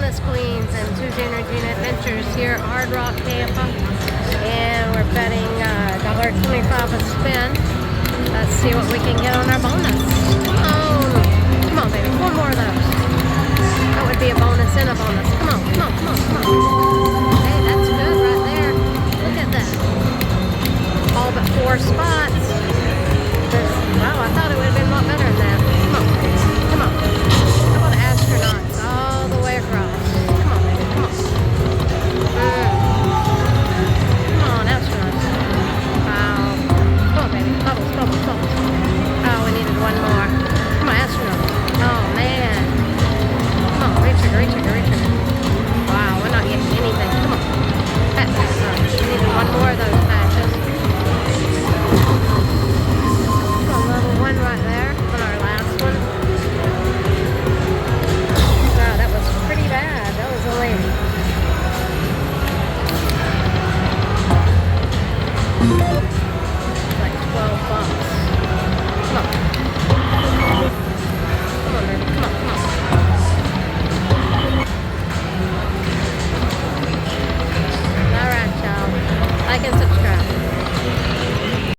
Bonus Queens and Tuesday Energy Adventures here at Hard Rock, Tampa. And we're betting $1.25 a spin. Let's see what we can get on our bonus. Come on, baby. One more of those. That would be a bonus and a bonus. Come on, come on, come on, come on. Hey, that's good right there. Look at that. All but 4 spots. Wow, I thought it would have been a lot better than that. Come on, come on. How about astronauts all the way across? Come on, baby, come on. Come on, astronauts. Wow. Come on, baby. Bubbles, bubbles, bubbles. Oh, we needed one more. Come on, astronauts. Oh, man. Come on, retrigger, retrigger, retrigger. Wow, we're not getting anything. Come on. Patch. We needed one more of those patches. One right there on our last one. Wow, that was pretty bad. That was a lady.